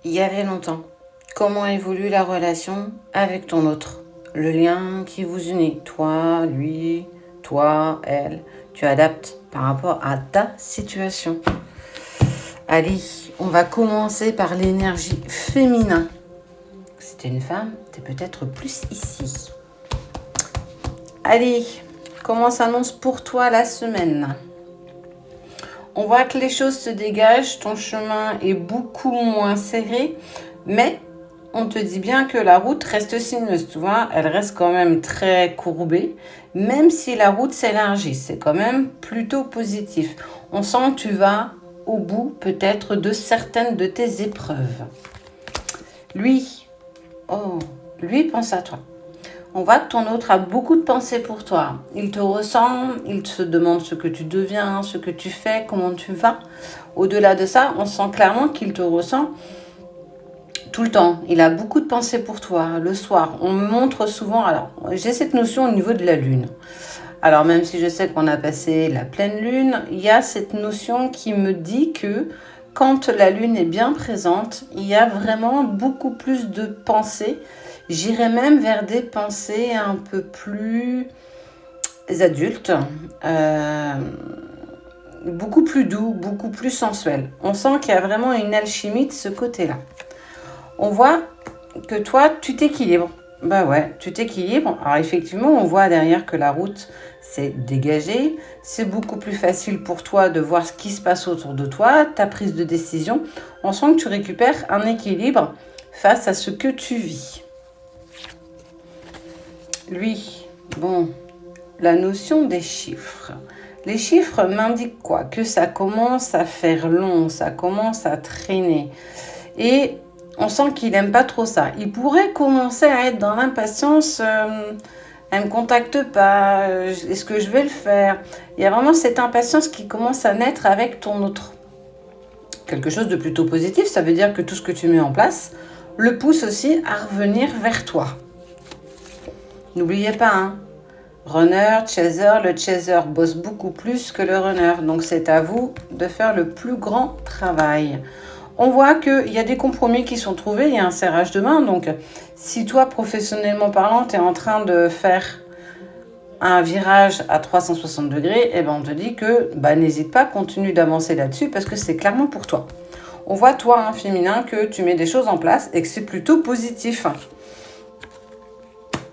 il y avait longtemps. Comment évolue la relation avec ton autre? Le lien qui vous unit, toi, lui, toi, elle. Tu adaptes par rapport à ta situation. Allez, on va commencer par l'énergie féminin. Si t'es une femme, t'es peut-être plus ici. Allez, comment s'annonce pour toi la semaine? On voit que les choses se dégagent, ton chemin est beaucoup moins serré, mais on te dit bien que la route reste sinueuse, tu vois, elle reste quand même très courbée, même si la route s'élargit, c'est quand même plutôt positif. On sent que tu vas au bout peut-être de certaines de tes épreuves. Lui, oh, lui pense à toi. On voit que ton autre a beaucoup de pensées pour toi. Il te ressent, il se demande ce que tu deviens, ce que tu fais, comment tu vas. Au-delà de ça, on sent clairement qu'il te ressent tout le temps. Il a beaucoup de pensées pour toi. Le soir, on me montre souvent... Alors, j'ai cette notion au niveau de la lune. Alors, même si je sais qu'on a passé la pleine lune, il y a cette notion qui me dit que quand la lune est bien présente, il y a vraiment beaucoup plus de pensées. J'irais même vers des pensées un peu plus adultes, euh, beaucoup plus doux, beaucoup plus sensuelles. On sent qu'il y a vraiment une alchimie de ce côté-là. On voit que toi, tu t'équilibres. Bah ouais, tu t'équilibres. Alors effectivement, on voit derrière que la route s'est dégagée. C'est beaucoup plus facile pour toi de voir ce qui se passe autour de toi, ta prise de décision. On sent que tu récupères un équilibre face à ce que tu vis. Lui, bon, la notion des chiffres. Les chiffres m'indiquent quoi? Que ça commence à faire long, ça commence à traîner. Et on sent qu'il n'aime pas trop ça. Il pourrait commencer à être dans l'impatience. Elle ne me contacte pas. Est-ce que je vais le faire? Il y a vraiment cette impatience qui commence à naître avec ton autre. Quelque chose de plutôt positif. Ça veut dire que tout ce que tu mets en place le pousse aussi à revenir vers toi. N'oubliez pas, hein, runner, chaser, le chaser bosse beaucoup plus que le runner. Donc c'est à vous de faire le plus grand travail. On voit qu'il y a des compromis qui sont trouvés, il y a un serrage de main. Donc, si toi, professionnellement parlant, tu es en train de faire un virage à 360 degrés, eh ben on te dit que n'hésite pas, continue d'avancer là-dessus parce que c'est clairement pour toi. On voit, toi, un féminin, que tu mets des choses en place et que c'est plutôt positif.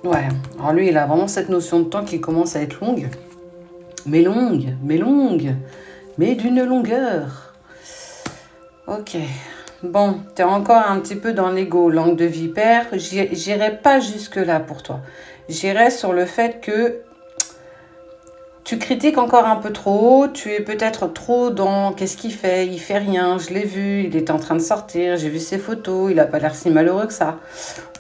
Ouais, alors lui, il a vraiment cette notion de temps qui commence à être longue. Mais longue, mais d'une longueur. Ok. Bon, tu es encore un petit peu dans l'ego, langue de vipère. J'irai pas jusque-là pour toi. J'irai sur le fait que tu critiques encore un peu trop. Tu es peut-être trop dans qu'est-ce qu'il fait? Il fait rien, je l'ai vu, il est en train de sortir, j'ai vu ses photos, il a pas l'air si malheureux que ça.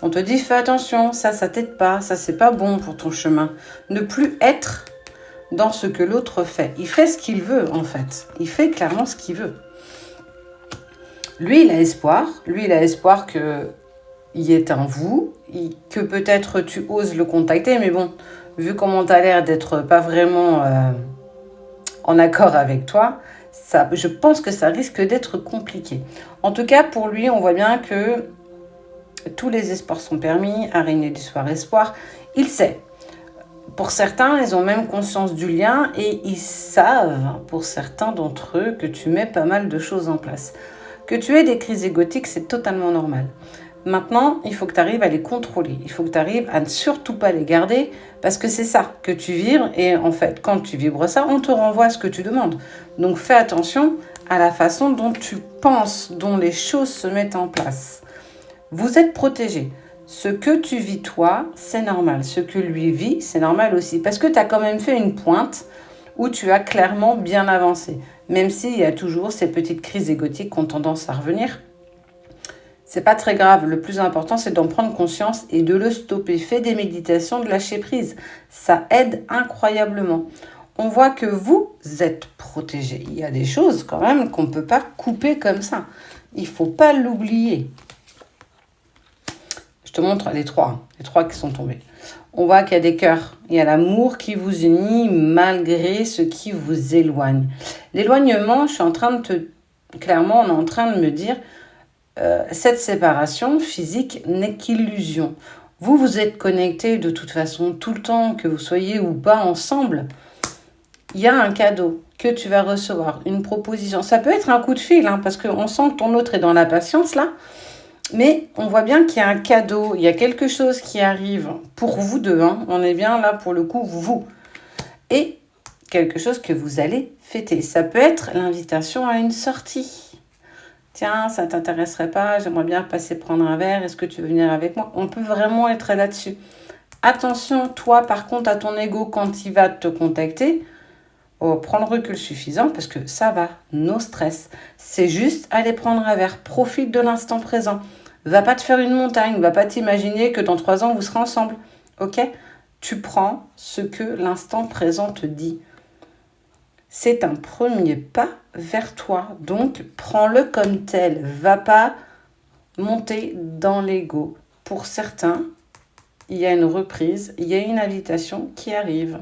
On te dit fais attention, ça t'aide pas, ça c'est pas bon pour ton chemin. Ne plus être dans ce que l'autre fait. Il fait ce qu'il veut en fait. Il fait clairement ce qu'il veut. Lui, il a espoir. Lui, il a espoir qu'il y ait un vous, que peut-être tu oses le contacter, mais bon, vu comment tu as l'air d'être pas vraiment en accord avec toi, ça, je pense que ça risque d'être compliqué. En tout cas, pour lui, on voit bien que tous les espoirs sont permis. Araignée du soir, espoir. Il sait. Pour certains, ils ont même conscience du lien et ils savent, pour certains d'entre eux, que tu mets pas mal de choses en place. Que tu aies des crises égotiques, c'est totalement normal. Maintenant, il faut que tu arrives à les contrôler. Il faut que tu arrives à ne surtout pas les garder parce que c'est ça que tu vibres. Et en fait, quand tu vibres ça, on te renvoie ce que tu demandes. Donc, fais attention à la façon dont tu penses, dont les choses se mettent en place. Vous êtes protégés. Ce que tu vis toi, c'est normal. Ce que lui vit, c'est normal aussi. Parce que tu as quand même fait une pointe où tu as clairement bien avancé. Même s'il y a toujours ces petites crises égotiques qui ont tendance à revenir. C'est pas très grave. Le plus important, c'est d'en prendre conscience et de le stopper. Fais des méditations de lâcher prise. Ça aide incroyablement. On voit que vous êtes protégés. Il y a des choses quand même qu'on ne peut pas couper comme ça. Il ne faut pas l'oublier. Je te montre les trois qui sont tombés. On voit qu'il y a des cœurs. Il y a l'amour qui vous unit malgré ce qui vous éloigne. L'éloignement, clairement, on est en train de me dire, cette séparation physique n'est qu'illusion. Vous, vous êtes connectés de toute façon tout le temps, que vous soyez ou pas ensemble. Il y a un cadeau que tu vas recevoir, une proposition. Ça peut être un coup de fil, hein, parce qu'on sent que ton autre est dans la patience, là. Mais on voit bien qu'il y a un cadeau, il y a quelque chose qui arrive pour vous deux. Hein. On est bien là, pour le coup, vous. Et quelque chose que vous allez fêter. Ça peut être l'invitation à une sortie. Tiens, ça t'intéresserait pas, j'aimerais bien passer prendre un verre, est-ce que tu veux venir avec moi? On peut vraiment être là-dessus. Attention, toi, par contre, à ton ego, quand il va te contacter, prends le recul suffisant parce que ça va, no stress. C'est juste aller prendre un verre, profite de l'instant présent. Va pas te faire une montagne, va pas t'imaginer que dans 3 ans, vous serez ensemble. Ok? Tu prends ce que l'instant présent te dit. C'est un premier pas vers toi. Donc, prends-le comme tel. Va pas monter dans l'ego. Pour certains, il y a une reprise, il y a une invitation qui arrive.